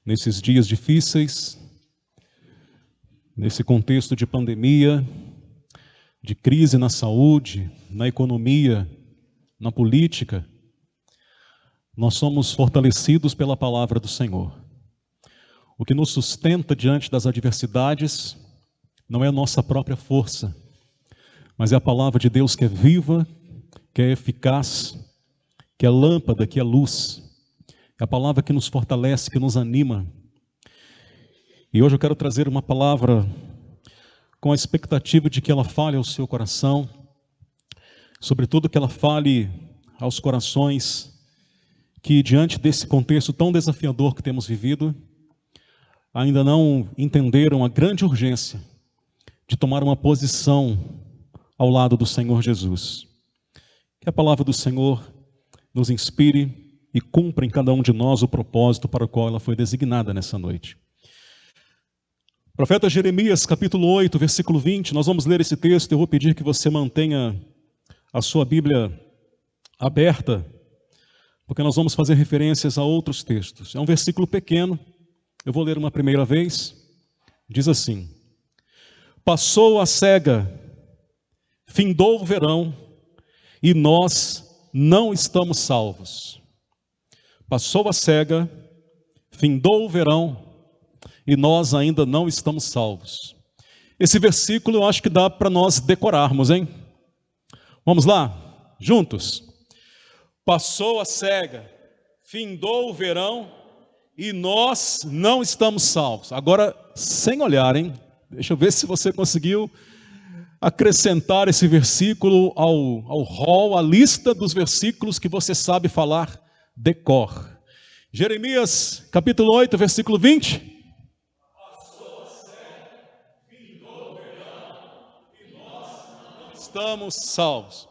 Nesses dias difíceis, nesse contexto de pandemia, de crise na saúde, na economia, na política, nós somos fortalecidos pela palavra do Senhor. O que nos sustenta diante das adversidades não é a nossa própria força, mas é a palavra de Deus que é viva, que é eficaz, que é lâmpada, que é luz. É a palavra que nos fortalece, que nos anima. E hoje eu quero trazer uma palavra com a expectativa de que ela fale ao seu coração, sobretudo que ela fale aos corações que, diante desse contexto tão desafiador que temos vivido, ainda não entenderam a grande urgência de tomar uma posição ao lado do Senhor Jesus. Que a palavra do Senhor nos inspire e cumpra em cada um de nós o propósito para o qual ela foi designada nessa noite. Profeta Jeremias, capítulo 8, versículo 20, nós vamos ler esse texto. Eu vou pedir que você mantenha a sua Bíblia aberta, porque nós vamos fazer referências a outros textos. É um versículo pequeno, eu vou ler uma primeira vez. Diz assim: passou a cega, findou o verão, e nós não estamos salvos. Passou a cega, findou o verão, e nós ainda não estamos salvos. Esse versículo eu acho que dá para nós decorarmos, hein? Vamos lá, juntos. Passou a cega, findou o verão, e nós não estamos salvos. Agora, sem olhar, hein? Deixa eu ver se você conseguiu acrescentar esse versículo ao rol, à lista dos versículos que você sabe falar de cor. Jeremias, capítulo 8, versículo 20. Passou a cega, findou o verão, e nós não estamos salvos.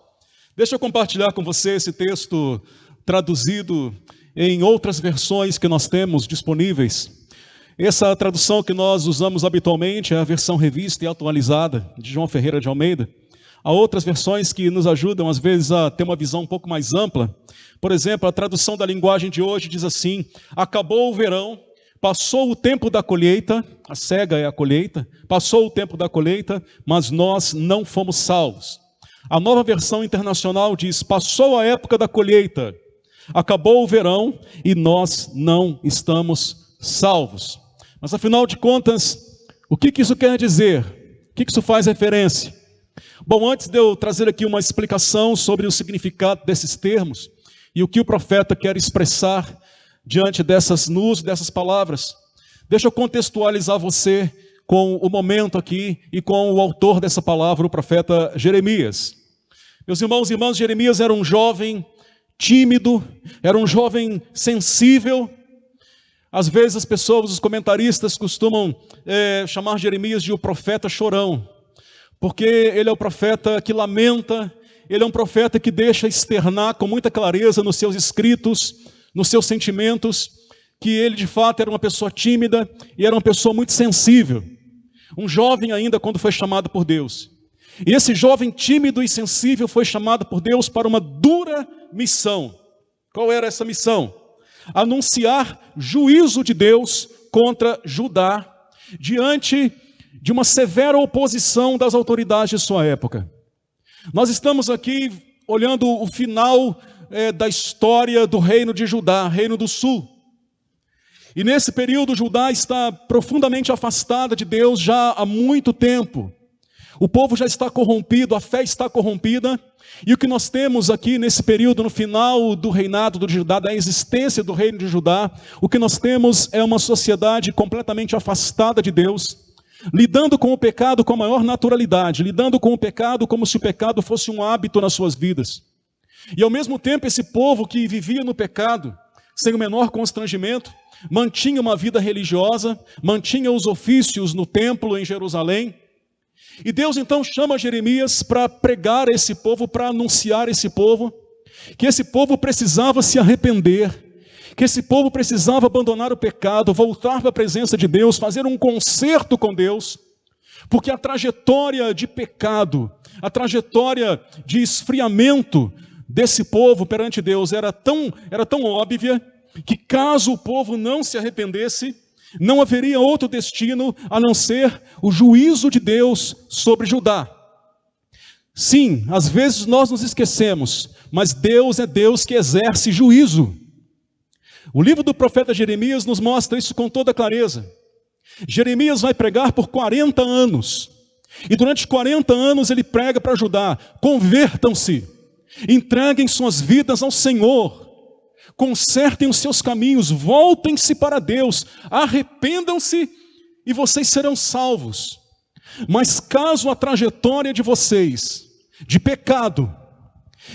Deixa eu compartilhar com você esse texto traduzido em outras versões que nós temos disponíveis. Essa tradução que nós usamos habitualmente é a versão revista e atualizada de João Ferreira de Almeida. Há outras versões que nos ajudam, às vezes, a ter uma visão um pouco mais ampla. Por exemplo, a tradução da linguagem de hoje diz assim: acabou o verão, passou o tempo da colheita, a cega é a colheita, passou o tempo da colheita, mas nós não fomos salvos. A nova versão internacional diz: passou a época da colheita, acabou o verão e nós não estamos salvos. Mas afinal de contas, o que isso quer dizer? O que isso faz referência? Bom, antes de eu trazer aqui uma explicação sobre o significado desses termos e o que o profeta quer expressar diante dessas palavras, deixa eu contextualizar você com o momento aqui e com o autor dessa palavra, o profeta Jeremias. Meus irmãos e irmãs, Jeremias era um jovem tímido, era um jovem sensível. Às vezes as pessoas, os comentaristas costumam chamar Jeremias de o profeta chorão, porque ele é o profeta que lamenta, ele é um profeta que deixa externar com muita clareza nos seus escritos, nos seus sentimentos, que ele de fato era uma pessoa tímida e era uma pessoa muito sensível, um jovem ainda quando foi chamado por Deus. E esse jovem tímido e sensível foi chamado por Deus para uma dura missão. Qual era essa missão? Anunciar juízo de Deus contra Judá, diante de uma severa oposição das autoridades de sua época. Nós estamos aqui olhando o final da história do reino de Judá, reino do sul. E nesse período Judá está profundamente afastada de Deus já há muito tempo. O povo já está corrompido, a fé está corrompida. E o que nós temos aqui nesse período, no final do reinado de Judá, da existência do reino de Judá, o que nós temos é uma sociedade completamente afastada de Deus, lidando com o pecado com a maior naturalidade, lidando com o pecado como se o pecado fosse um hábito nas suas vidas. E ao mesmo tempo esse povo que vivia no pecado, sem o menor constrangimento, mantinha uma vida religiosa, mantinha os ofícios no templo em Jerusalém. E Deus então chama Jeremias para pregar a esse povo, para anunciar a esse povo, que esse povo precisava se arrepender, que esse povo precisava abandonar o pecado, voltar para a presença de Deus, fazer um concerto com Deus, porque a trajetória de pecado, a trajetória de esfriamento desse povo perante Deus era tão óbvia, que caso o povo não se arrependesse, Não haveria outro destino a não ser o juízo de Deus sobre Judá. Sim, às vezes nós nos esquecemos, mas Deus é Deus que exerce juízo. O livro do profeta Jeremias nos mostra isso com toda clareza. Jeremias vai pregar por 40 anos. E durante 40 anos ele prega para Judá: convertam-se, entreguem suas vidas ao Senhor, consertem os seus caminhos, voltem-se para Deus, arrependam-se e vocês serão salvos. Mas caso a trajetória de vocês, de pecado,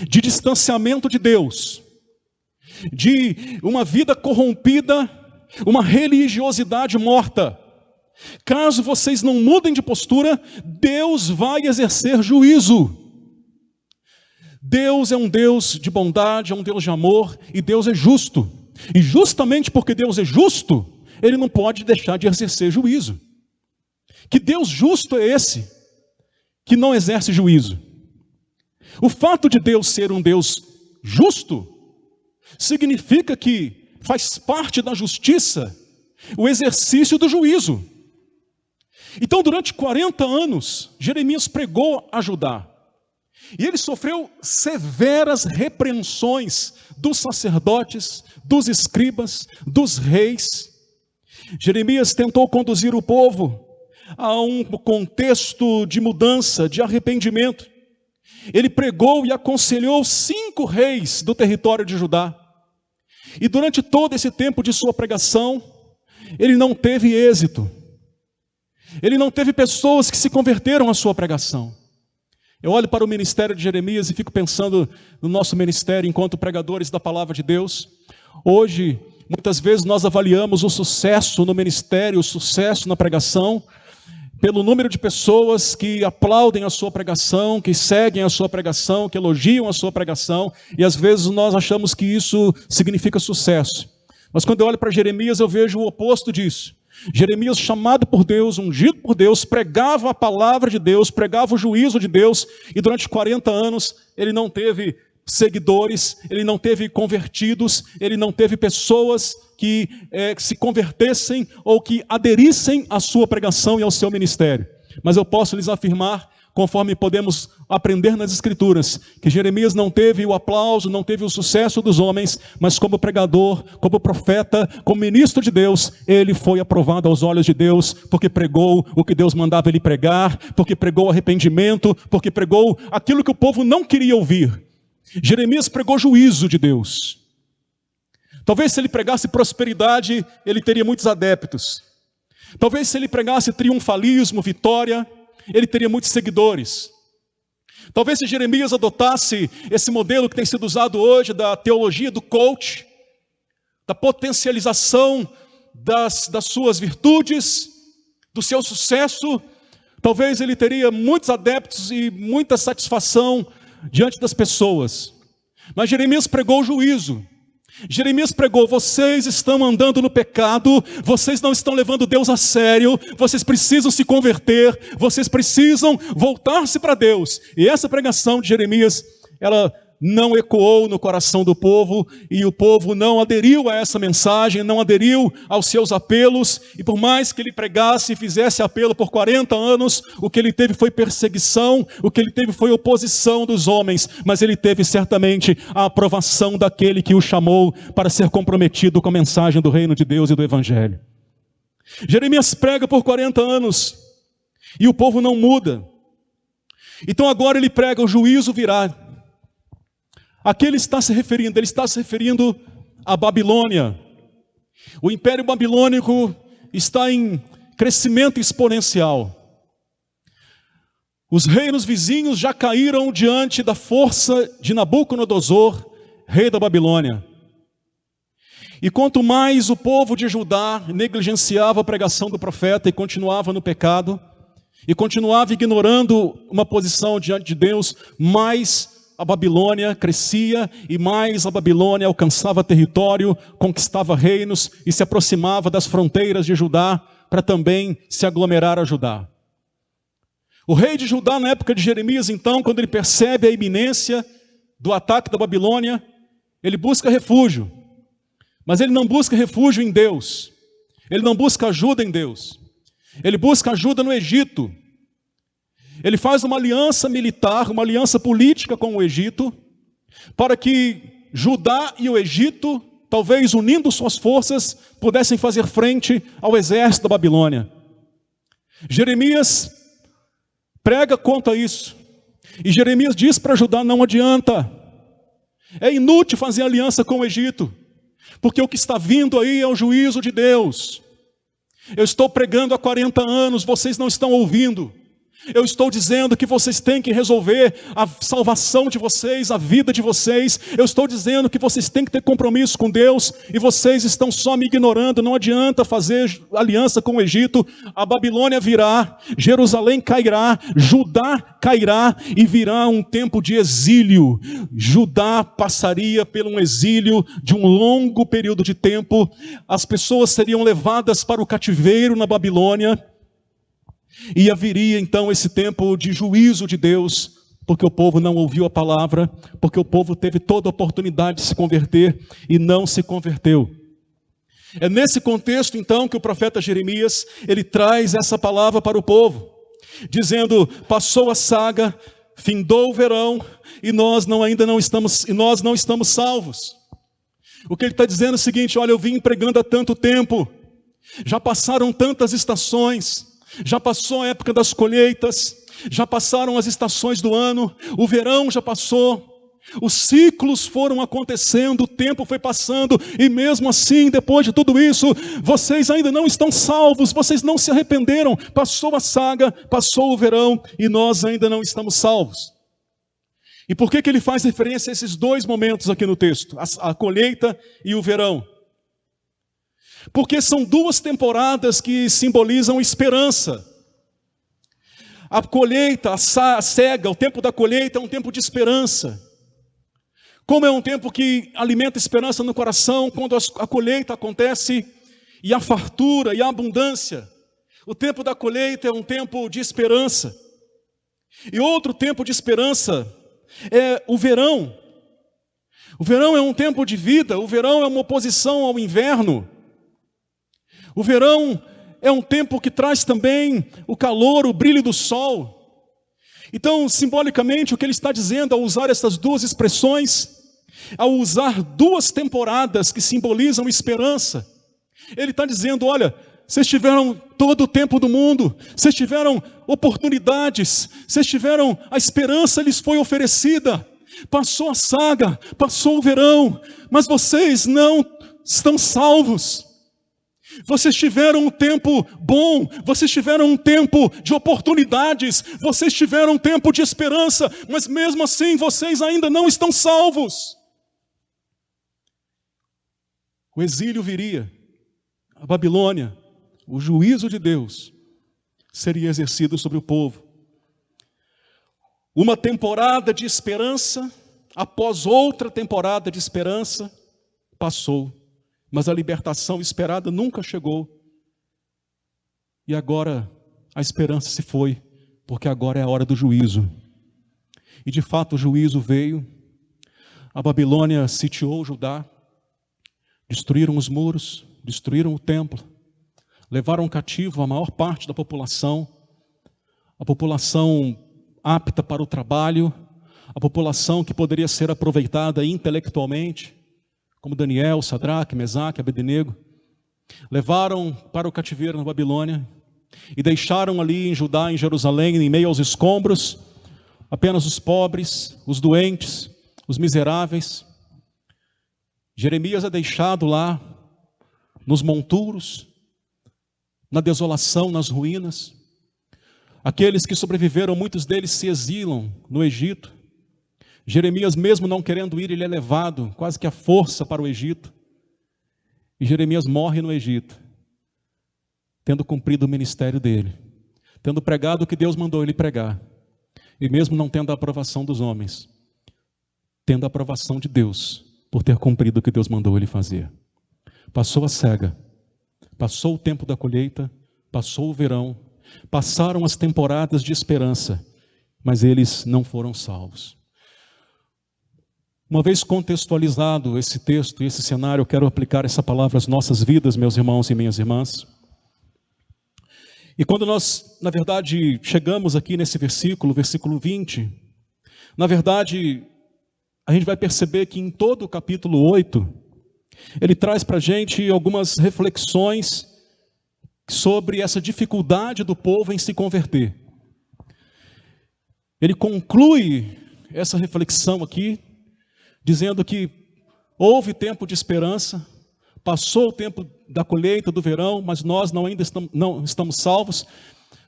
de distanciamento de Deus, de uma vida corrompida, uma religiosidade morta, caso vocês não mudem de postura, Deus vai exercer juízo. Deus é um Deus de bondade, é um Deus de amor, e Deus é justo. E justamente porque Deus é justo, Ele não pode deixar de exercer juízo. Que Deus justo é esse, que não exerce juízo? O fato de Deus ser um Deus justo, significa que faz parte da justiça o exercício do juízo. Então, durante 40 anos, Jeremias pregou a Judá. E ele sofreu severas repreensões dos sacerdotes, dos escribas, dos reis. Jeremias tentou conduzir o povo a um contexto de mudança, de arrependimento. Ele pregou e aconselhou 5 reis do território de Judá. E durante todo esse tempo de sua pregação, ele não teve êxito. Ele não teve pessoas que se converteram à sua pregação. Eu olho para o ministério de Jeremias e fico pensando no nosso ministério enquanto pregadores da palavra de Deus. Hoje, muitas vezes nós avaliamos o sucesso no ministério, o sucesso na pregação, pelo número de pessoas que aplaudem a sua pregação, que seguem a sua pregação, que elogiam a sua pregação, e às vezes nós achamos que isso significa sucesso. Mas quando eu olho para Jeremias, eu vejo o oposto disso. Jeremias, chamado por Deus, ungido por Deus, pregava a palavra de Deus, pregava o juízo de Deus, e durante 40 anos ele não teve seguidores, ele não teve convertidos, ele não teve pessoas que se convertessem ou que aderissem à sua pregação e ao seu ministério. Mas eu posso lhes afirmar, conforme podemos aprender nas Escrituras, que Jeremias não teve o aplauso, não teve o sucesso dos homens, mas como pregador, como profeta, como ministro de Deus, ele foi aprovado aos olhos de Deus, porque pregou o que Deus mandava ele pregar, porque pregou arrependimento, porque pregou aquilo que o povo não queria ouvir. Jeremias pregou juízo de Deus. Talvez se ele pregasse prosperidade, ele teria muitos adeptos. Talvez se ele pregasse triunfalismo, vitória, ele teria muitos seguidores. Talvez se Jeremias adotasse esse modelo que tem sido usado hoje, da teologia do coach, da potencialização das suas virtudes, do seu sucesso, talvez ele teria muitos adeptos e muita satisfação diante das pessoas. Mas Jeremias pregou o juízo. Jeremias pregou: vocês estão andando no pecado, vocês não estão levando Deus a sério, vocês precisam se converter, vocês precisam voltar-se para Deus. E essa pregação de Jeremias, ela não ecoou no coração do povo, e o povo não aderiu a essa mensagem, não aderiu aos seus apelos, e por mais que ele pregasse e fizesse apelo por 40 anos, o que ele teve foi perseguição, o que ele teve foi oposição dos homens, mas ele teve certamente a aprovação daquele que o chamou para ser comprometido com a mensagem do reino de Deus e do Evangelho. Jeremias prega por 40 anos, e o povo não muda. Então agora ele prega: o juízo virá. A que ele está se referindo? Ele está se referindo à Babilônia. O Império Babilônico está em crescimento exponencial. Os reinos vizinhos já caíram diante da força de Nabucodonosor, rei da Babilônia. E quanto mais o povo de Judá negligenciava a pregação do profeta e continuava no pecado, e continuava ignorando uma posição diante de Deus, mais a Babilônia crescia, e mais a Babilônia alcançava território, conquistava reinos e se aproximava das fronteiras de Judá para também se aglomerar a Judá. O rei de Judá, na época de Jeremias, então, quando ele percebe a iminência do ataque da Babilônia, ele busca refúgio. Mas ele não busca refúgio em Deus. Ele não busca ajuda em Deus. Ele busca ajuda no Egito. Ele faz uma aliança militar, uma aliança política com o Egito, para que Judá e o Egito, talvez unindo suas forças, pudessem fazer frente ao exército da Babilônia. Jeremias prega contra isso. E Jeremias diz para Judá: não adianta. É inútil fazer aliança com o Egito, porque o que está vindo aí é o juízo de Deus. Eu estou pregando há 40 anos, vocês não estão ouvindo. Eu estou dizendo que vocês têm que resolver a salvação de vocês, a vida de vocês. Eu estou dizendo que vocês têm que ter compromisso com Deus, e vocês estão só me ignorando. Não adianta fazer aliança com o Egito. A Babilônia virá, Jerusalém cairá, Judá cairá, e virá um tempo de exílio. Judá passaria por um exílio de um longo período de tempo. As pessoas seriam levadas para o cativeiro na Babilônia. E haveria então esse tempo de juízo de Deus, porque o povo não ouviu a palavra, porque o povo teve toda a oportunidade de se converter e não se converteu. É nesse contexto então que o profeta Jeremias, ele traz essa palavra para o povo, dizendo: passou a saga, findou o verão, e nós não estamos salvos. O que ele está dizendo é o seguinte: olha, eu vim pregando há tanto tempo, já passaram tantas estações, já passou a época das colheitas, já passaram as estações do ano, o verão já passou, os ciclos foram acontecendo, o tempo foi passando, e mesmo assim, depois de tudo isso, vocês ainda não estão salvos, vocês não se arrependeram. Passou a saga, passou o verão, e nós ainda não estamos salvos. E por que ele faz referência a esses dois momentos aqui no texto, a colheita e o verão? Porque são duas temporadas que simbolizam esperança. A colheita, a cega, o tempo da colheita é um tempo de esperança. Como é um tempo que alimenta esperança no coração, quando a colheita acontece, e a fartura e a abundância. O tempo da colheita é um tempo de esperança. E outro tempo de esperança é o verão. O verão é um tempo de vida, o verão é uma oposição ao inverno. O verão é um tempo que traz também o calor, o brilho do sol. Então, simbolicamente, o que ele está dizendo ao usar essas duas expressões, ao usar duas temporadas que simbolizam esperança, ele está dizendo: olha, vocês tiveram todo o tempo do mundo, vocês tiveram oportunidades, vocês tiveram, a esperança lhes foi oferecida, passou a saga, passou o verão, mas vocês não estão salvos. Vocês tiveram um tempo bom, vocês tiveram um tempo de oportunidades, vocês tiveram um tempo de esperança, mas mesmo assim vocês ainda não estão salvos. O exílio viria, a Babilônia, o juízo de Deus seria exercido sobre o povo. Uma temporada de esperança, após outra temporada de esperança, passou. Mas a libertação esperada nunca chegou. E agora a esperança se foi, porque agora é a hora do juízo. E de fato o juízo veio. A Babilônia sitiou Judá, destruíram os muros, destruíram o templo, levaram cativo a maior parte da população, a população apta para o trabalho, a população que poderia ser aproveitada intelectualmente, como Daniel, Sadraque, Mesaque, Abednego. Levaram para o cativeiro na Babilônia e deixaram ali em Judá, em Jerusalém, em meio aos escombros, apenas os pobres, os doentes, os miseráveis. Jeremias é deixado lá, nos monturos, na desolação, nas ruínas. Aqueles que sobreviveram, muitos deles se exilam no Egito. Jeremias, mesmo não querendo ir, ele é levado quase que à força para o Egito. E Jeremias morre no Egito, tendo cumprido o ministério dele, tendo pregado o que Deus mandou ele pregar, e mesmo não tendo a aprovação dos homens, tendo a aprovação de Deus, por ter cumprido o que Deus mandou ele fazer. Passou a cega, passou o tempo da colheita, passou o verão, passaram as temporadas de esperança, mas eles não foram salvos. Uma vez contextualizado esse texto e esse cenário, eu quero aplicar essa palavra às nossas vidas, meus irmãos e minhas irmãs. E quando nós, na verdade, chegamos aqui nesse versículo 20, na verdade, a gente vai perceber que em todo o capítulo 8, ele traz para a gente algumas reflexões sobre essa dificuldade do povo em se converter. Ele conclui essa reflexão aqui, dizendo que houve tempo de esperança, passou o tempo da colheita, do verão, mas nós ainda não estamos salvos.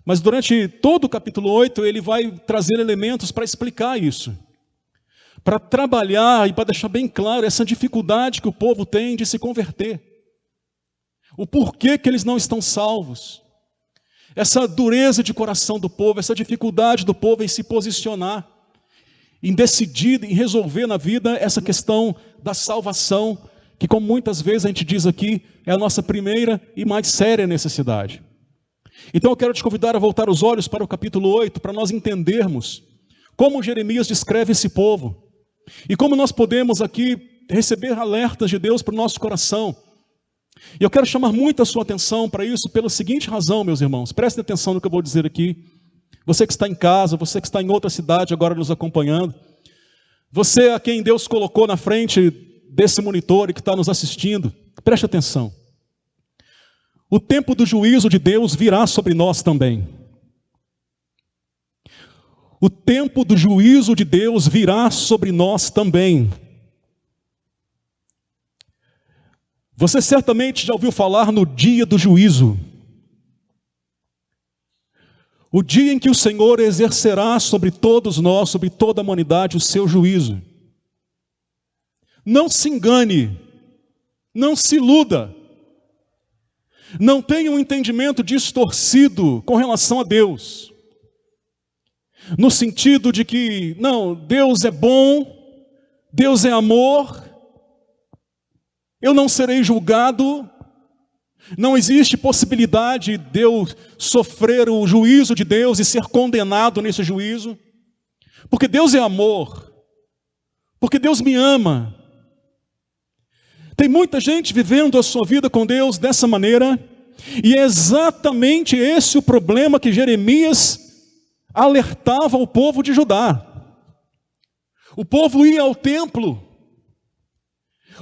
Mas durante todo o capítulo 8, ele vai trazer elementos para explicar isso, para trabalhar e para deixar bem claro essa dificuldade que o povo tem de se converter. O porquê que eles não estão salvos. Essa dureza de coração do povo, essa dificuldade do povo em se posicionar, em decidir, em resolver na vida essa questão da salvação, que como muitas vezes a gente diz aqui, é a nossa primeira e mais séria necessidade. Então eu quero te convidar a voltar os olhos para o capítulo 8, para nós entendermos como Jeremias descreve esse povo, e como nós podemos aqui receber alertas de Deus para o nosso coração. E eu quero chamar muito a sua atenção para isso, pela seguinte razão, meus irmãos. Prestem atenção no que eu vou dizer aqui. Você que está em casa, você que está em outra cidade agora nos acompanhando, você a quem Deus colocou na frente desse monitor e que está nos assistindo, preste atenção. O tempo do juízo de Deus virá sobre nós também. O tempo do juízo de Deus virá sobre nós também. Você certamente já ouviu falar no dia do juízo. O dia em que o Senhor exercerá sobre todos nós, sobre toda a humanidade, o seu juízo. Não se engane, não se iluda. Não tenha um entendimento distorcido com relação a Deus. No sentido de que, não, Deus é bom, Deus é amor, eu não serei julgado, não existe possibilidade de eu sofrer o juízo de Deus e ser condenado nesse juízo, porque Deus é amor, porque Deus me ama. Tem muita gente vivendo a sua vida com Deus dessa maneira, e é exatamente esse o problema que Jeremias alertava o povo de Judá. O povo ia ao templo,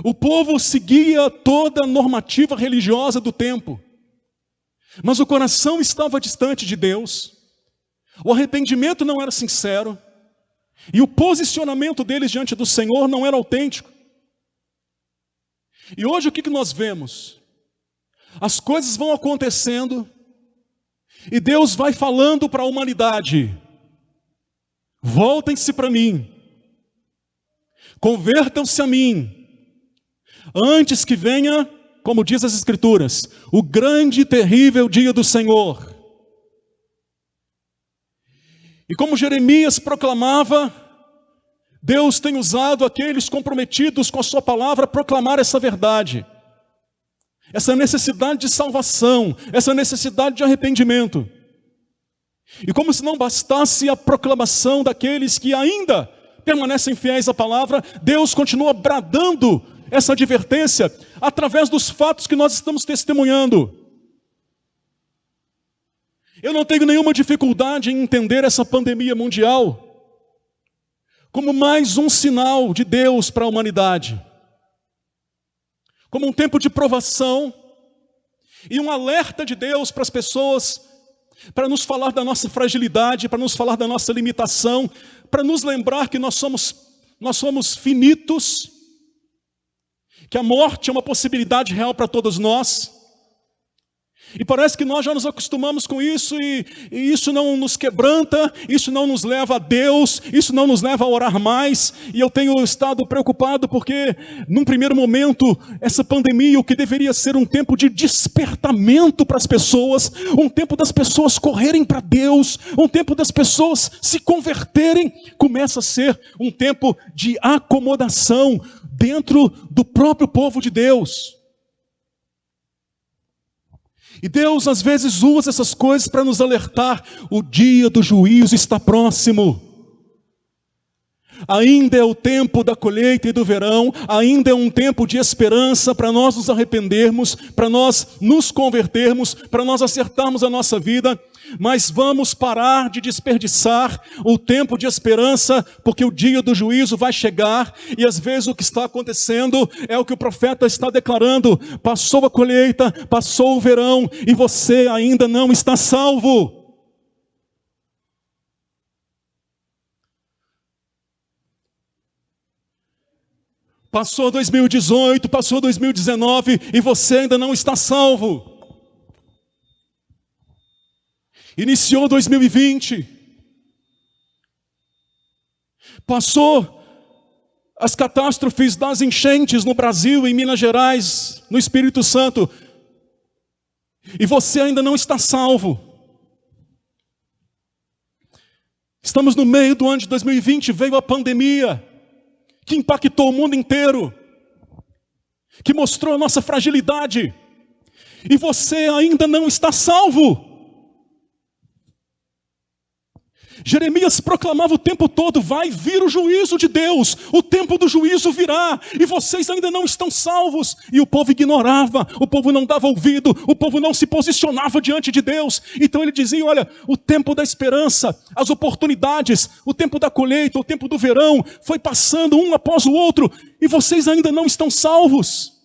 o povo seguia toda a normativa religiosa do tempo, mas o coração estava distante de Deus, o arrependimento não era sincero, e o posicionamento deles diante do Senhor não era autêntico. E hoje o que nós vemos? As coisas vão acontecendo, e Deus vai falando para a humanidade: voltem-se para mim, convertam-se a mim, antes que venha, como diz as Escrituras, o grande e terrível dia do Senhor. E como Jeremias proclamava, Deus tem usado aqueles comprometidos com a sua palavra a proclamar essa verdade, essa necessidade de salvação, essa necessidade de arrependimento. E como se não bastasse a proclamação daqueles que ainda permanecem fiéis à palavra, Deus continua bradando essa advertência através dos fatos que nós estamos testemunhando. Eu não tenho nenhuma dificuldade em entender essa pandemia mundial como mais um sinal de Deus para a humanidade, como um tempo de provação e um alerta de Deus para as pessoas, para nos falar da nossa fragilidade, para nos falar da nossa limitação, para nos lembrar que nós somos finitos, que a morte é uma possibilidade real para todos nós. E parece que nós já nos acostumamos com isso, e isso não nos quebranta, isso não nos leva a Deus, isso não nos leva a orar mais. E eu tenho estado preocupado porque, num primeiro momento, essa pandemia, o que deveria ser um tempo de despertamento para as pessoas, um tempo das pessoas correrem para Deus, um tempo das pessoas se converterem, começa a ser um tempo de acomodação dentro do próprio povo de Deus. E Deus às vezes usa essas coisas para nos alertar: o dia do juízo está próximo. Ainda é o tempo da colheita e do verão, ainda é um tempo de esperança para nós nos arrependermos, para nós nos convertermos, para nós acertarmos a nossa vida, mas vamos parar de desperdiçar o tempo de esperança, porque o dia do juízo vai chegar, e às vezes o que está acontecendo é o que o profeta está declarando: passou a colheita, passou o verão, e você ainda não está salvo. Passou 2018, passou 2019 e você ainda não está salvo. Iniciou 2020. Passou as catástrofes das enchentes no Brasil, em Minas Gerais, no Espírito Santo. E você ainda não está salvo. Estamos no meio do ano de 2020, veio a pandemia, que impactou o mundo inteiro, que mostrou a nossa fragilidade, e você ainda não está salvo. Jeremias proclamava o tempo todo: vai vir o juízo de Deus, o tempo do juízo virá, e vocês ainda não estão salvos. E o povo ignorava, o povo não dava ouvido, o povo não se posicionava diante de Deus. Então ele dizia: olha, o tempo da esperança, as oportunidades, o tempo da colheita, o tempo do verão, foi passando um após o outro, e vocês ainda não estão salvos.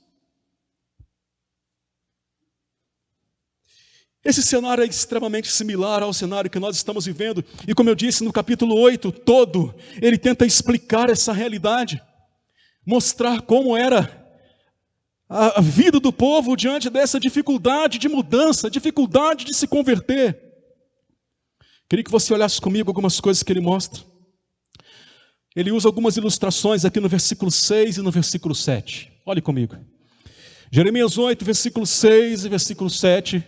Esse cenário é extremamente similar ao cenário que nós estamos vivendo, e como eu disse, no capítulo 8 todo, ele tenta explicar essa realidade, mostrar como era a vida do povo diante dessa dificuldade de mudança, dificuldade de se converter. Queria que você olhasse comigo algumas coisas que ele mostra. Ele usa algumas ilustrações aqui no versículo 6 e no versículo 7. Olhe comigo. Jeremias 8, versículo 6 e versículo 7.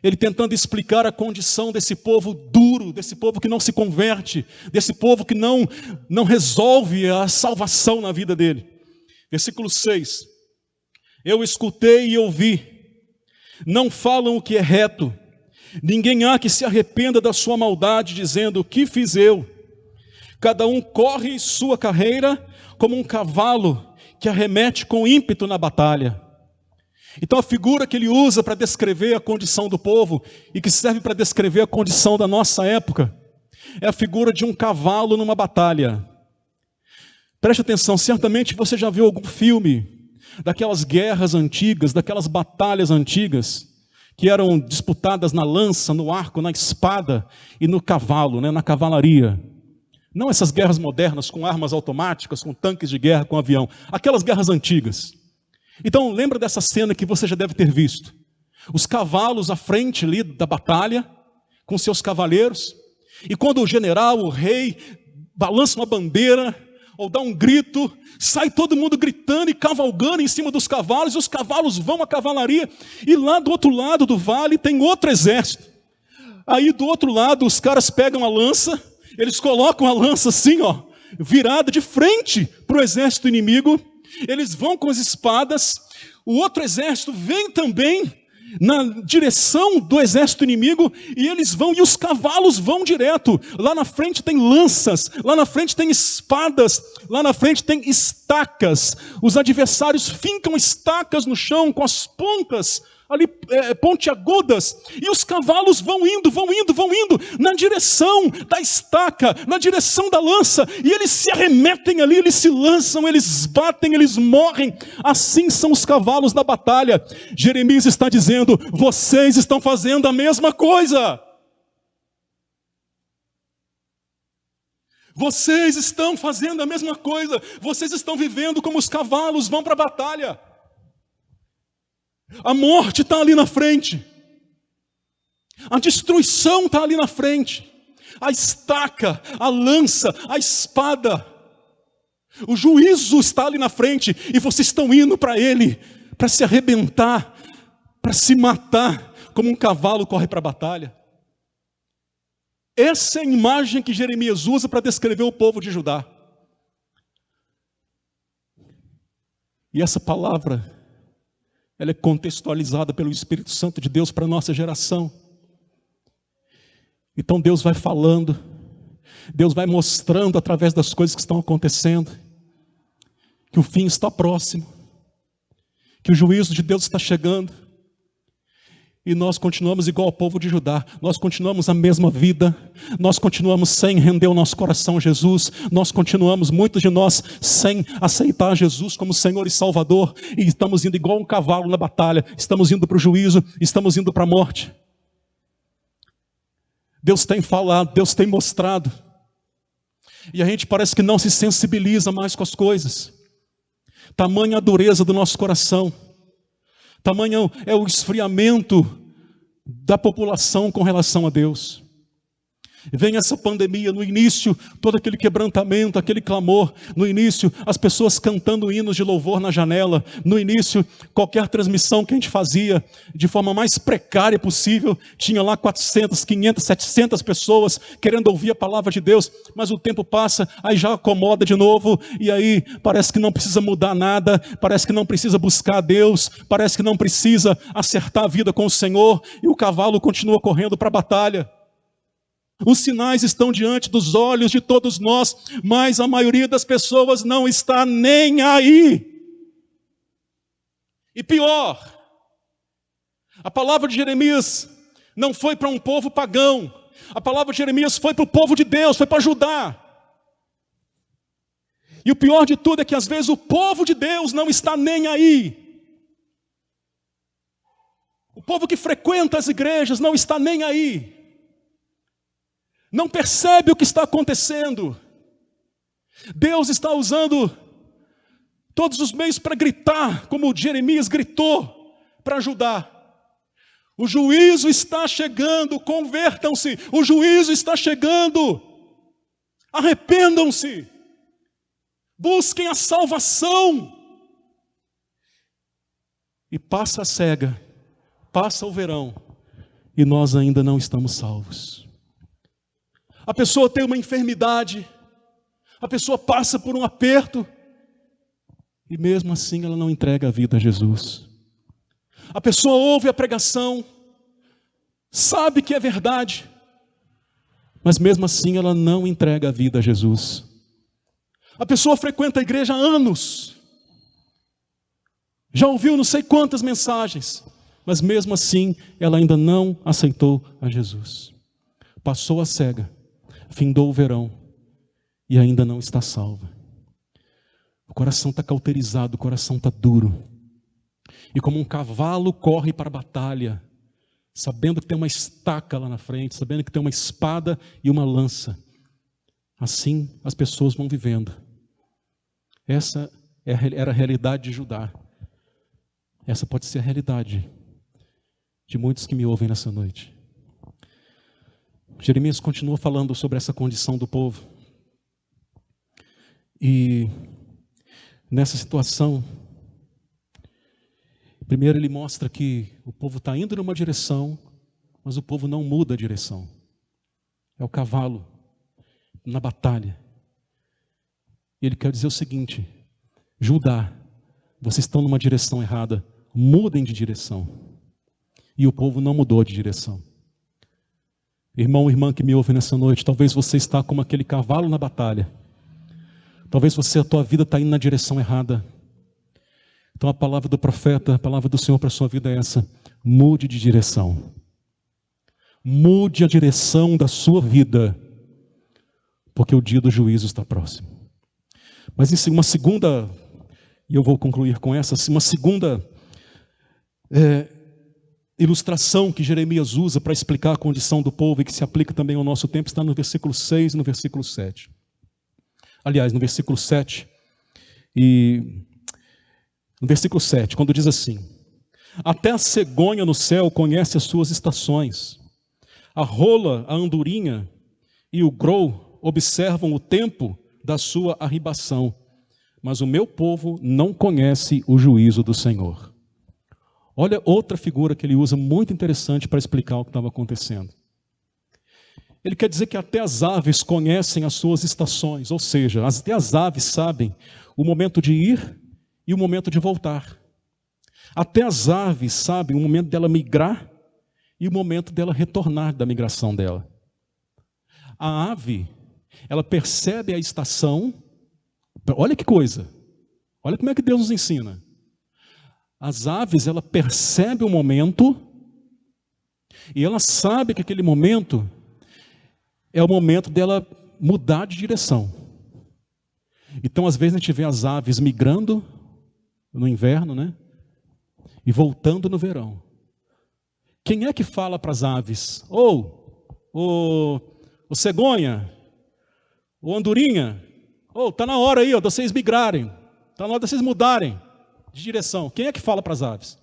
Ele tentando explicar a condição desse povo duro, desse povo que não se converte, desse povo que não resolve a salvação na vida dele. Versículo 6. Eu escutei e ouvi, não falam o que é reto, ninguém há que se arrependa da sua maldade, dizendo: o que fiz eu? Cada um corre sua carreira como um cavalo que arremete com ímpeto na batalha. Então a figura que ele usa para descrever a condição do povo, e que serve para descrever a condição da nossa época, é a figura de um cavalo numa batalha. Preste atenção, certamente você já viu algum filme daquelas guerras antigas, daquelas batalhas antigas, que eram disputadas na lança, no arco, na espada e no cavalo, na cavalaria. Não essas guerras modernas com armas automáticas, com tanques de guerra, com avião. Aquelas guerras antigas. Então lembra dessa cena que você já deve ter visto. Os cavalos à frente ali da batalha, com seus cavaleiros. E quando o general, o rei, balança uma bandeira, ou dá um grito, sai todo mundo gritando e cavalgando em cima dos cavalos, e os cavalos vão à cavalaria. E lá do outro lado do vale tem outro exército. Aí do outro lado os caras pegam a lança, eles colocam a lança assim, virada de frente para o exército inimigo. Eles vão com as espadas, o outro exército vem também na direção do exército inimigo, e eles vão, e os cavalos vão direto. Lá na frente tem lanças, lá na frente tem espadas, lá na frente tem estacas. Os adversários fincam estacas no chão com as pontas ali pontiagudas, e os cavalos vão indo na direção da estaca, na direção da lança, e eles se arremetem ali, eles se lançam, eles batem, eles morrem. Assim são os cavalos da batalha. Jeremias está dizendo: vocês estão fazendo a mesma coisa. Vocês estão fazendo a mesma coisa. Vocês estão vivendo como os cavalos vão para a batalha. A morte está ali na frente, a destruição está ali na frente, a estaca, a lança, a espada, o juízo está ali na frente, e vocês estão indo para ele, para se arrebentar, para se matar, como um cavalo corre para a batalha. Essa é a imagem que Jeremias usa para descrever o povo de Judá. E essa palavra, ela é contextualizada pelo Espírito Santo de Deus para a nossa geração. Então Deus vai falando, Deus vai mostrando através das coisas que estão acontecendo, que o fim está próximo, que o juízo de Deus está chegando. E nós continuamos igual ao povo de Judá, nós continuamos a mesma vida, nós continuamos sem render o nosso coração a Jesus, nós continuamos, muitos de nós, sem aceitar Jesus como Senhor e Salvador, e estamos indo igual um cavalo na batalha, estamos indo para o juízo, estamos indo para a morte. Deus tem falado, Deus tem mostrado, e a gente parece que não se sensibiliza mais com as coisas. Tamanha a dureza do nosso coração, tamanho é o esfriamento da população com relação a Deus. Vem essa pandemia, no início, todo aquele quebrantamento, aquele clamor, no início, as pessoas cantando hinos de louvor na janela, no início, qualquer transmissão que a gente fazia, de forma mais precária possível, tinha lá 400, 500, 700 pessoas querendo ouvir a palavra de Deus, mas o tempo passa, aí já acomoda de novo, e aí parece que não precisa mudar nada, parece que não precisa buscar a Deus, parece que não precisa acertar a vida com o Senhor, e o cavalo continua correndo para a batalha. Os sinais estão diante dos olhos de todos nós, mas a maioria das pessoas não está nem aí. E pior, a palavra de Jeremias não foi para um povo pagão, a palavra de Jeremias foi para o povo de Deus, foi para Judá. E o pior de tudo é que às vezes o povo de Deus não está nem aí. O povo que frequenta as igrejas não está nem aí. Não percebe o que está acontecendo. Deus está usando todos os meios para gritar, como Jeremias gritou para ajudar. O juízo está chegando, convertam-se. O juízo está chegando. Arrependam-se. Busquem a salvação. E passa a cega, passa o verão, e nós ainda não estamos salvos. A pessoa tem uma enfermidade, a pessoa passa por um aperto, e mesmo assim ela não entrega a vida a Jesus. A pessoa ouve a pregação, sabe que é verdade, mas mesmo assim ela não entrega a vida a Jesus. A pessoa frequenta a igreja há anos, já ouviu não sei quantas mensagens, mas mesmo assim ela ainda não aceitou a Jesus. Passou a cega, findou o verão e ainda não está salva. O coração está cauterizado, o coração está duro. E como um cavalo corre para a batalha, sabendo que tem uma estaca lá na frente, sabendo que tem uma espada e uma lança, assim as pessoas vão vivendo. Essa era a realidade de Judá. Essa pode ser a realidade de muitos que me ouvem nessa noite. Jeremias continua falando sobre essa condição do povo. E nessa situação, primeiro ele mostra que o povo está indo numa direção, mas o povo não muda a direção. É o cavalo na batalha. E ele quer dizer o seguinte: Judá, vocês estão numa direção errada, mudem de direção. E o povo não mudou de direção. Irmão, irmã que me ouve nessa noite, talvez você está como aquele cavalo na batalha. Talvez a tua vida está indo na direção errada. Então a palavra do profeta, a palavra do Senhor para a sua vida é essa: mude de direção. Mude a direção da sua vida, porque o dia do juízo está próximo. Mas em uma segunda, e eu vou concluir com essa, uma segunda ilustração que Jeremias usa para explicar a condição do povo e que se aplica também ao nosso tempo, está no versículo 6 e no versículo 7. Aliás, no versículo 7, e no versículo 7, quando diz assim: até a cegonha no céu conhece as suas estações, a rola, a andorinha e o grou observam o tempo da sua arribação, mas o meu povo não conhece o juízo do Senhor. Olha outra figura que ele usa muito interessante para explicar o que estava acontecendo. Ele quer dizer que até as aves conhecem as suas estações, ou seja, até as aves sabem o momento de ir e o momento de voltar. Até as aves sabem o momento dela migrar e o momento dela retornar da migração dela. A ave, ela percebe a estação. Olha que coisa, olha como é que Deus nos ensina. As aves, ela percebe o momento, e ela sabe que aquele momento é o momento dela mudar de direção. Então, às vezes, a gente vê as aves migrando no inverno, né? E voltando no verão. Quem é que fala para as aves? Ô cegonha, ô andorinha, está na hora aí, de vocês migrarem. Está na hora de vocês mudarem de direção. Quem é que fala para as aves?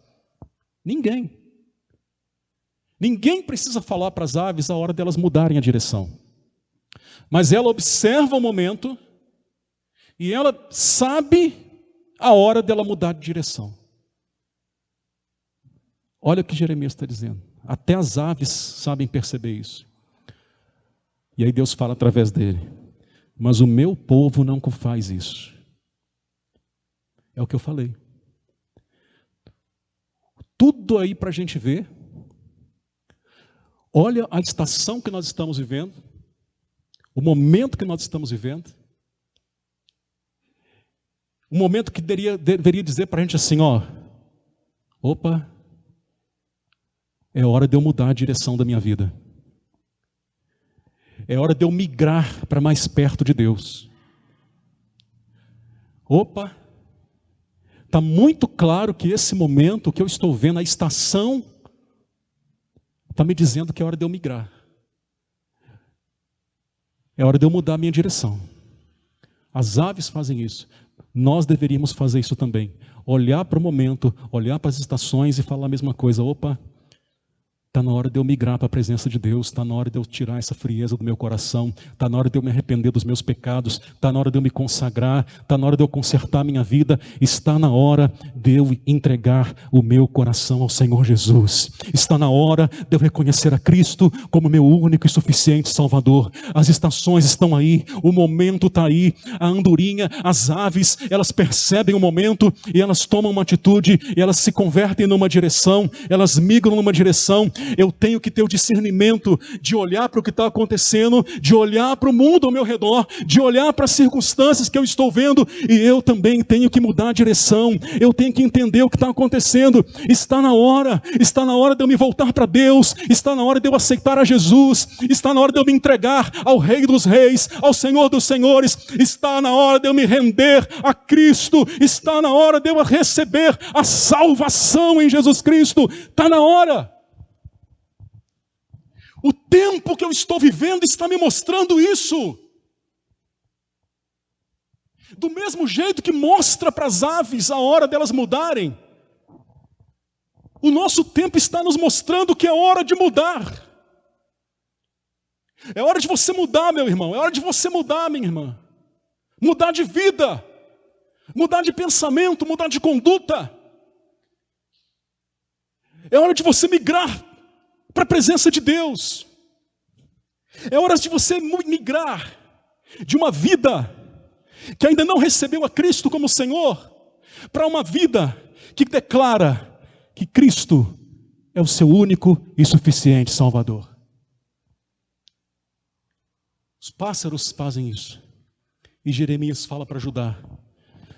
Ninguém. Ninguém precisa falar para as aves a hora delas mudarem a direção. Mas ela observa o momento e ela sabe a hora dela mudar de direção. Olha o que Jeremias está dizendo. Até as aves sabem perceber isso. E aí Deus fala através dele. Mas o meu povo não faz isso. É o que eu falei. Tudo aí para a gente ver. Olha a estação que nós estamos vivendo. O momento que nós estamos vivendo. Um momento que deveria dizer para a gente assim, opa, é hora de eu mudar a direção da minha vida. É hora de eu migrar para mais perto de Deus. Opa, está muito claro que esse momento que eu estou vendo, a estação, está me dizendo que é hora de eu migrar. É hora de eu mudar a minha direção. As aves fazem isso. Nós deveríamos fazer isso também. Olhar para o momento, olhar para as estações e falar a mesma coisa. Opa, está na hora de eu migrar para a presença de Deus, está na hora de eu tirar essa frieza do meu coração, está na hora de eu me arrepender dos meus pecados, está na hora de eu me consagrar, está na hora de eu consertar a minha vida, está na hora de eu entregar o meu coração ao Senhor Jesus, está na hora de eu reconhecer a Cristo como meu único e suficiente Salvador. As estações estão aí, o momento está aí, a andorinha, as aves, elas percebem o momento e elas tomam uma atitude, e elas se convertem numa direção, elas migram numa direção. Eu tenho que ter o discernimento de olhar para o que está acontecendo, de olhar para o mundo ao meu redor, de olhar para as circunstâncias que eu estou vendo, e eu também tenho que mudar a direção, eu tenho que entender o que está acontecendo. Está na hora de eu me voltar para Deus, está na hora de eu aceitar a Jesus, está na hora de eu me entregar ao Rei dos Reis, ao Senhor dos Senhores, está na hora de eu me render a Cristo, está na hora de eu receber a salvação em Jesus Cristo, está na hora. O tempo que eu estou vivendo está me mostrando isso. Do mesmo jeito que mostra para as aves a hora delas mudarem, o nosso tempo está nos mostrando que é hora de mudar. É hora de você mudar, meu irmão. É hora de você mudar, minha irmã. Mudar de vida. Mudar de pensamento, mudar de conduta. É hora de você migrar para a presença de Deus. É hora de você migrar de uma vida que ainda não recebeu a Cristo como Senhor, para uma vida que declara que Cristo é o seu único e suficiente Salvador. Os pássaros fazem isso. E Jeremias fala para Judá: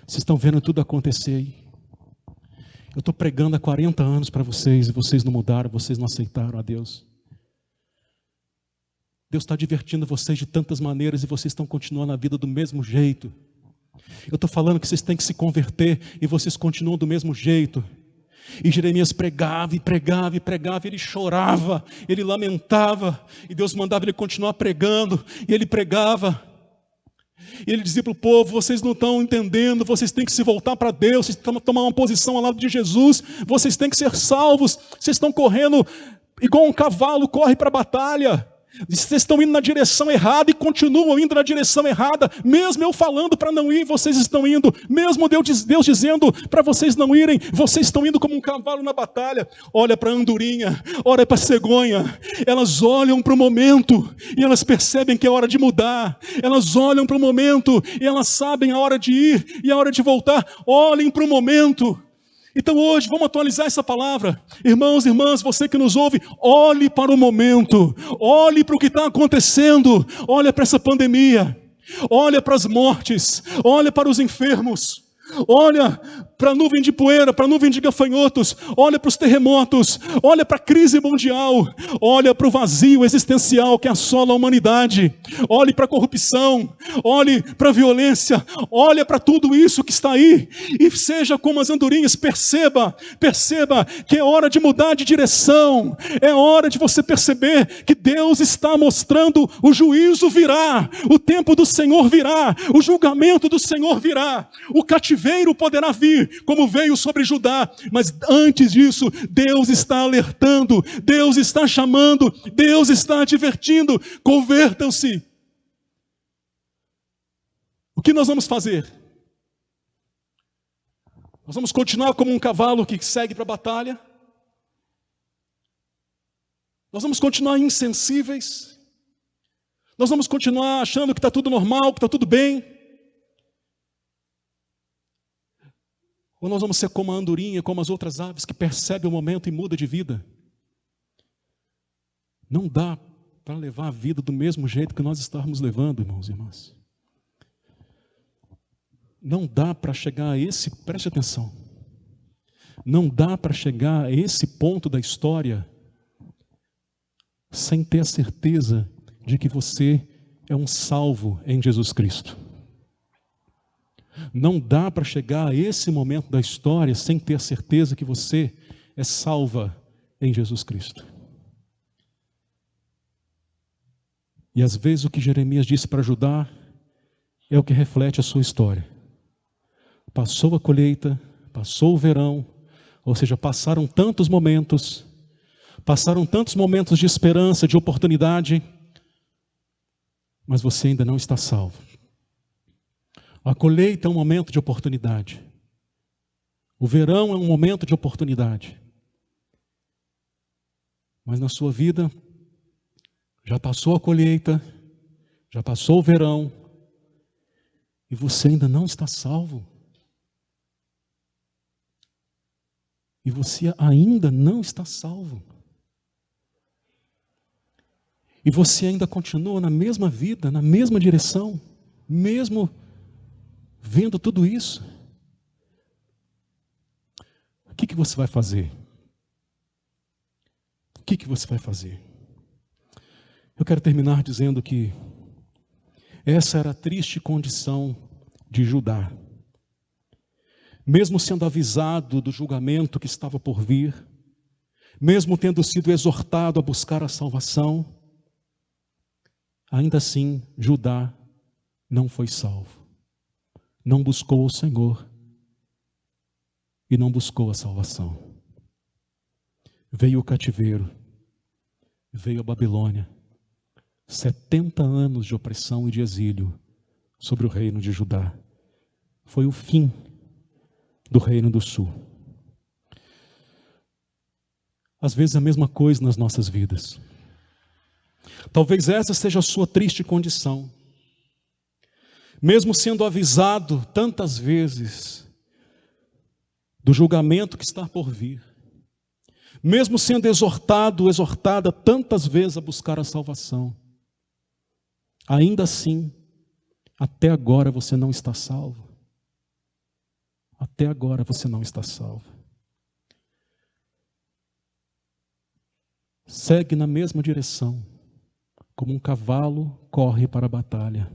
vocês estão vendo tudo acontecer aí? Eu estou pregando há 40 anos para vocês, e vocês não mudaram, vocês não aceitaram a Deus. Deus está divertindo vocês de tantas maneiras, e vocês estão continuando a vida do mesmo jeito. Eu estou falando que vocês têm que se converter, e vocês continuam do mesmo jeito. E Jeremias pregava, e pregava, e pregava, e ele chorava, ele lamentava, e Deus mandava ele continuar pregando, e ele pregava. E ele dizia para o povo: vocês não estão entendendo, vocês têm que se voltar para Deus, vocês têm que tomar uma posição ao lado de Jesus, vocês têm que ser salvos, vocês estão correndo igual um cavalo corre para a batalha, vocês estão indo na direção errada e continuam indo na direção errada, mesmo eu falando para não ir, vocês estão indo, mesmo Deus dizendo para vocês não irem, vocês estão indo como um cavalo na batalha. Olha para a andorinha, olha para a cegonha, elas olham para o momento e elas percebem que é hora de mudar, elas olham para o momento e elas sabem a hora de ir e a hora de voltar. Olhem para o momento Então hoje, vamos atualizar essa palavra. Irmãos e irmãs, você que nos ouve, olhe para o momento, olhe para o que está acontecendo, olhe para essa pandemia, olhe para as mortes, olhe para os enfermos, olha para a nuvem de poeira, para a nuvem de gafanhotos, olha para os terremotos, olha para a crise mundial, olha para o vazio existencial que assola a humanidade, olhe para a corrupção, olhe para a violência, olha para tudo isso que está aí, e seja como as andorinhas, perceba que é hora de mudar de direção, é hora de você perceber que Deus está mostrando, o juízo virá, o tempo do Senhor virá, o julgamento do Senhor virá, o cativeiro poderá vir, como veio sobre Judá, mas antes disso, Deus está alertando, Deus está chamando, Deus está advertindo, convertam-se. O que nós vamos fazer? Nós vamos continuar como um cavalo que segue para a batalha? Nós vamos continuar insensíveis? Nós vamos continuar achando que está tudo normal, que está tudo bem? Ou nós vamos ser como a andorinha, como as outras aves que percebe o momento e muda de vida? Não dá para levar a vida do mesmo jeito que nós estamos levando, irmãos e irmãs. Não dá para chegar a esse, preste atenção, não dá para chegar a esse ponto da história sem ter a certeza de que você é um salvo em Jesus Cristo. Não dá para chegar a esse momento da história sem ter a certeza que você é salva em Jesus Cristo. E às vezes o que Jeremias disse para Judá é o que reflete a sua história. Passou a colheita, passou o verão, ou seja, passaram tantos momentos de esperança, de oportunidade, mas você ainda não está salvo. A colheita é um momento de oportunidade. O verão é um momento de oportunidade. Mas na sua vida, já passou a colheita, já passou o verão, e você ainda não está salvo. E você ainda não está salvo. E você ainda continua na mesma vida, na mesma direção, mesmo vendo tudo isso. O que você vai fazer? O que você vai fazer? Eu quero terminar dizendo que essa era a triste condição de Judá. Mesmo sendo avisado do julgamento que estava por vir, mesmo tendo sido exortado a buscar a salvação, ainda assim Judá não foi salvo. Não buscou o Senhor e não buscou a salvação. Veio o cativeiro, veio a Babilônia, 70 anos de opressão e de exílio sobre o reino de Judá. Foi o fim do reino do sul. Às vezes é a mesma coisa nas nossas vidas. Talvez essa seja a sua triste condição. Mesmo sendo avisado tantas vezes do julgamento que está por vir, mesmo sendo exortada tantas vezes a buscar a salvação, ainda assim, até agora você não está salvo. Até agora você não está salvo. Segue na mesma direção, como um cavalo corre para a batalha.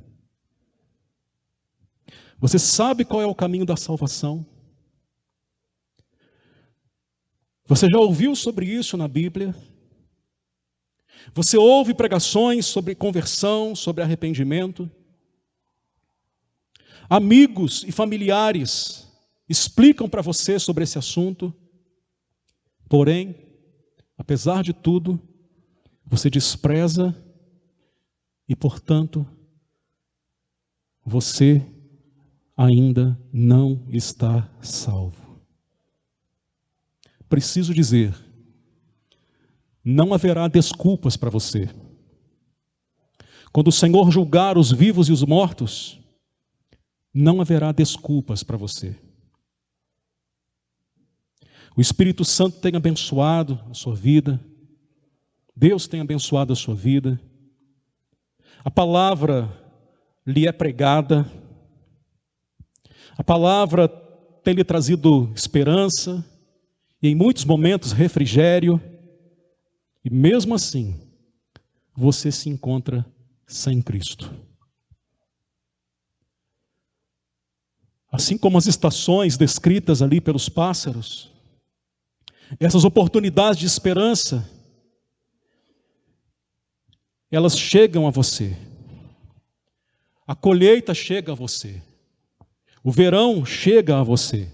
Você sabe qual é o caminho da salvação? Você já ouviu sobre isso na Bíblia? Você ouve pregações sobre conversão, sobre arrependimento? Amigos e familiares explicam para você sobre esse assunto? Porém, apesar de tudo, você despreza e, portanto, você ainda não está salvo. Preciso dizer, não haverá desculpas para você. Quando o Senhor julgar os vivos e os mortos, não haverá desculpas para você. O Espírito Santo tem abençoado a sua vida. Deus tem abençoado a sua vida. A palavra lhe é pregada. A palavra tem lhe trazido esperança e em muitos momentos refrigério. E mesmo assim, você se encontra sem Cristo. Assim como as estações descritas ali pelos pássaros, essas oportunidades de esperança, elas chegam a você. A colheita chega a você. O verão chega a você.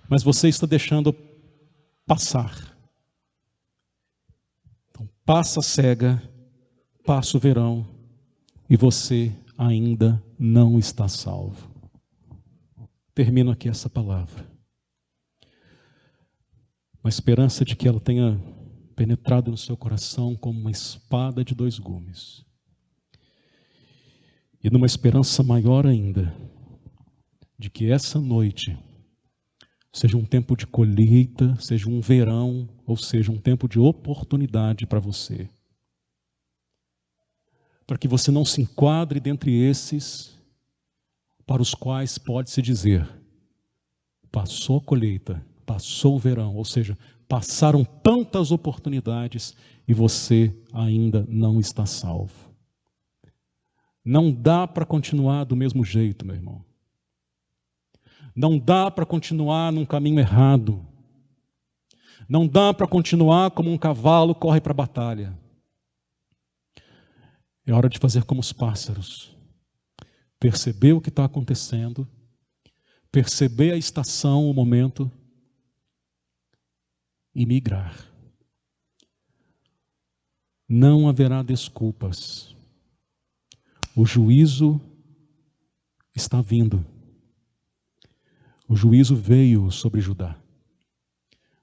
Mas você está deixando passar. Então, passa a cega, passa o verão, e você ainda não está salvo. Termino aqui essa palavra. Uma esperança de que ela tenha penetrado no seu coração como uma espada de dois gumes. E numa esperança maior ainda, de que essa noite seja um tempo de colheita, seja um verão, ou seja um tempo de oportunidade para você. Para que você não se enquadre dentre esses para os quais pode-se dizer: passou a colheita, passou o verão, ou seja, passaram tantas oportunidades e você ainda não está salvo. Não dá para continuar do mesmo jeito, meu irmão. Não dá para continuar num caminho errado. Não dá para continuar como um cavalo corre para a batalha. É hora de fazer como os pássaros. Perceber o que está acontecendo, perceber a estação, o momento, e migrar. Não haverá desculpas. O juízo está vindo. O juízo veio sobre Judá.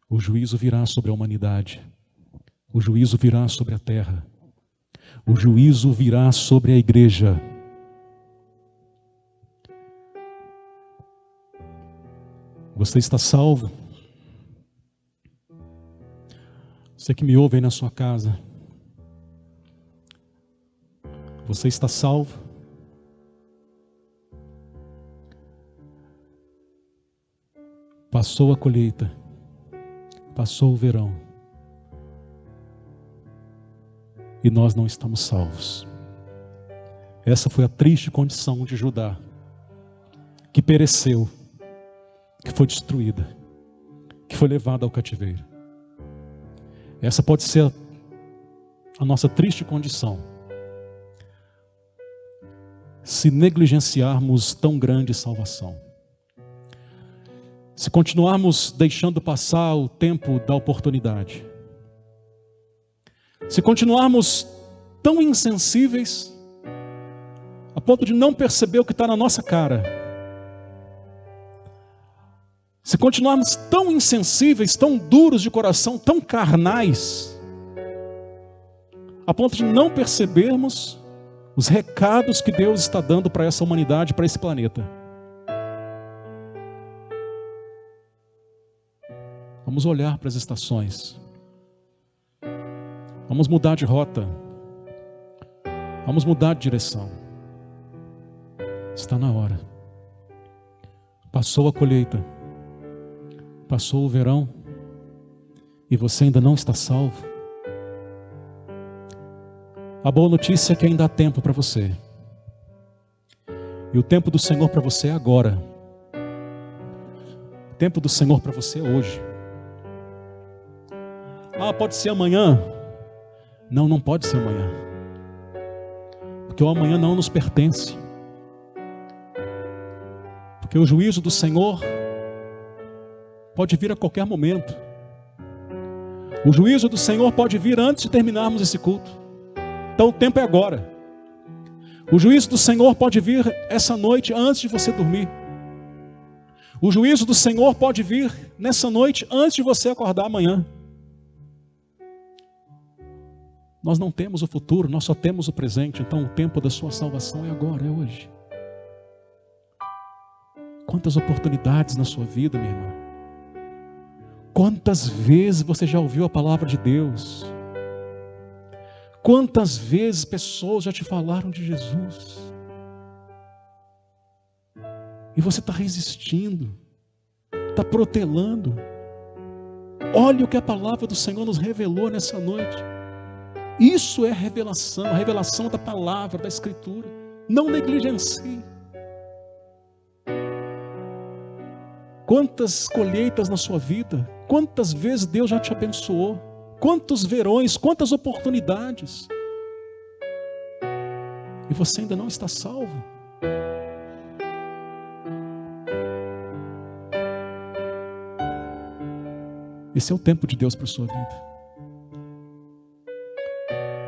O juízo virá sobre a humanidade. O juízo virá sobre a terra. O juízo virá sobre a igreja. Você está salvo? Você que me ouve aí na sua casa, você está salvo? Passou a colheita, passou o verão, e nós não estamos salvos. Essa foi a triste condição de Judá, que pereceu, que foi destruída, que foi levada ao cativeiro. Essa pode ser a nossa triste condição, se negligenciarmos tão grande salvação. Se continuarmos deixando passar o tempo da oportunidade. Se continuarmos tão insensíveis, a ponto de não perceber o que está na nossa cara. Se continuarmos tão insensíveis, tão duros de coração, tão carnais, a ponto de não percebermos os recados que Deus está dando para essa humanidade, para esse planeta. Vamos olhar para as estações. Vamos mudar de rota. Vamos mudar de direção. Está na hora. Passou a colheita. Passou o verão. E você ainda não está salvo. A boa notícia é que ainda há tempo para você. E o tempo do Senhor para você é agora. O tempo do Senhor para você é hoje. Ah, pode ser amanhã. Não, não pode ser amanhã. Porque o amanhã não nos pertence. Porque o juízo do Senhor pode vir a qualquer momento. O juízo do Senhor pode vir antes de terminarmos esse culto. Então o tempo é agora. O juízo do Senhor pode vir essa noite antes de você dormir. O juízo do Senhor pode vir nessa noite antes de você acordar amanhã. Nós não temos o futuro, nós só temos o presente. Então o tempo da sua salvação é agora, é hoje. Quantas oportunidades na sua vida, minha irmã. Quantas vezes você já ouviu a palavra de Deus? Quantas vezes pessoas já te falaram de Jesus? E você está resistindo, está protelando. Olha o que a palavra do Senhor nos revelou nessa noite. Isso é a revelação da palavra, da Escritura. Não negligencie. Quantas colheitas na sua vida, quantas vezes Deus já te abençoou, quantos verões, quantas oportunidades, e você ainda não está salvo. Esse é o tempo de Deus para a sua vida.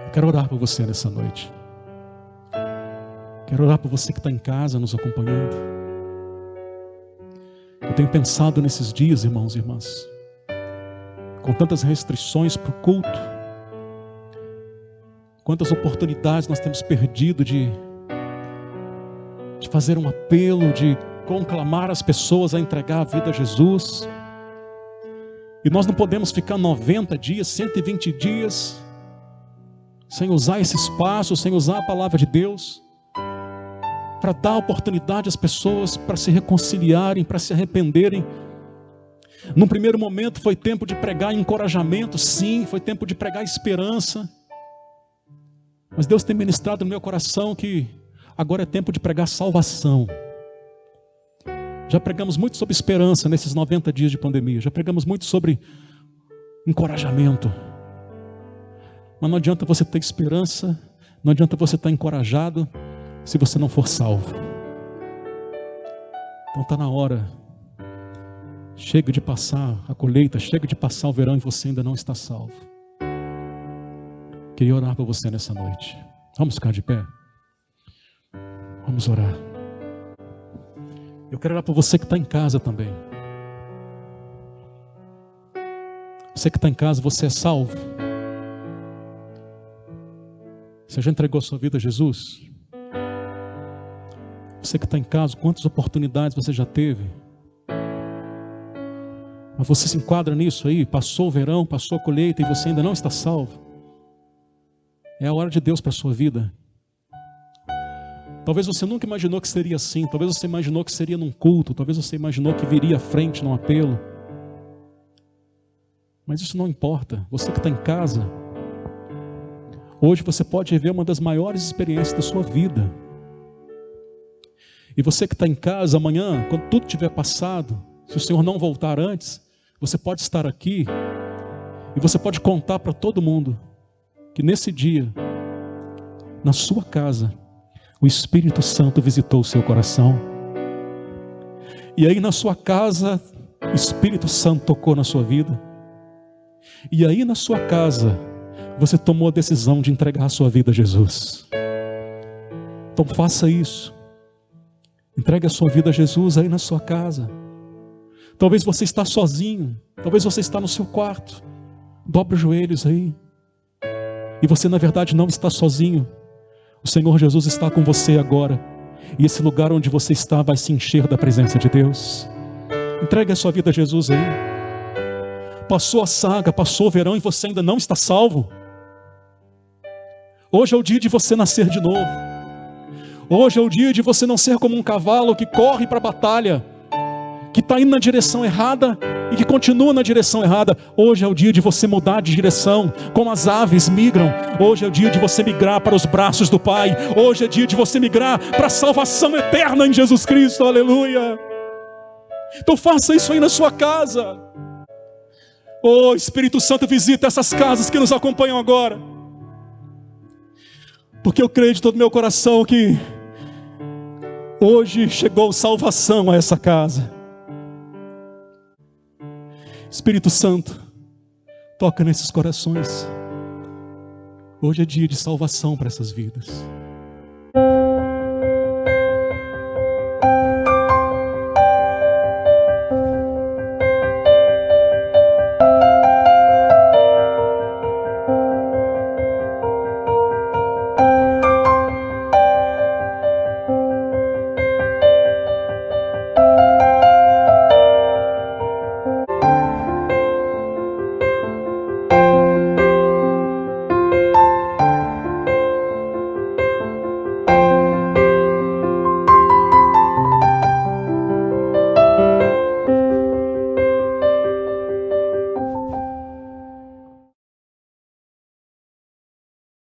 Eu quero orar por você nessa noite. Quero orar por você que está em casa nos acompanhando. Eu tenho pensado nesses dias, irmãos e irmãs, com tantas restrições para o culto, quantas oportunidades nós temos perdido de fazer um apelo, de conclamar as pessoas a entregar a vida a Jesus. E nós não podemos ficar 90 dias, 120 dias, sem usar esse espaço, sem usar a palavra de Deus, para dar oportunidade às pessoas para se reconciliarem, para se arrependerem. Num primeiro momento foi tempo de pregar encorajamento, sim, foi tempo de pregar esperança. Mas Deus tem ministrado no meu coração que agora é tempo de pregar salvação. Já pregamos muito sobre esperança nesses 90 dias de pandemia, já pregamos muito sobre encorajamento. Mas não adianta você ter esperança, não adianta você estar encorajado, se você não for salvo. Então está na hora. Chega de passar a colheita, chega de passar o verão e você ainda não está salvo. Queria orar por você nessa noite. Vamos ficar de pé? Vamos orar. Eu quero orar por você que está em casa também. Você que está em casa, você é salvo? Você já entregou sua vida a Jesus? Você que está em casa, quantas oportunidades você já teve? Mas você se enquadra nisso aí? Passou o verão, passou a colheita e você ainda não está salvo? É a hora de Deus para a sua vida. Talvez você nunca imaginou que seria assim. Talvez você imaginou que seria num culto. Talvez você imaginou que viria à frente num apelo. Mas isso não importa. Você que está em casa, hoje você pode viver uma das maiores experiências da sua vida. E você que está em casa, amanhã, quando tudo tiver passado, se o Senhor não voltar antes, você pode estar aqui e você pode contar para todo mundo que nesse dia, na sua casa, o Espírito Santo visitou o seu coração. E aí na sua casa, o Espírito Santo tocou na sua vida. E aí na sua casa, você tomou a decisão de entregar a sua vida a Jesus. Então faça isso. Entregue a sua vida a Jesus aí na sua casa. Talvez você está sozinho. Talvez você está no seu quarto. Dobre os joelhos aí. E você na verdade não está sozinho. O Senhor Jesus está com você agora. E esse lugar onde você está vai se encher da presença de Deus. Entregue a sua vida a Jesus aí. Passou a saga, passou o verão e você ainda não está salvo. Hoje é o dia de você nascer de novo. Hoje é o dia de você não ser como um cavalo que corre para a batalha, que está indo na direção errada e que continua na direção errada. Hoje é o dia de você mudar de direção, como as aves migram. Hoje é o dia de você migrar para os braços do Pai. Hoje é dia de você migrar para a salvação eterna em Jesus Cristo, aleluia. Então faça isso aí na sua casa. Oh, Espírito Santo, visita essas casas que nos acompanham agora, porque eu creio de todo o meu coração que hoje chegou salvação a essa casa. Espírito Santo, toca nesses corações. Hoje é dia de salvação para essas vidas.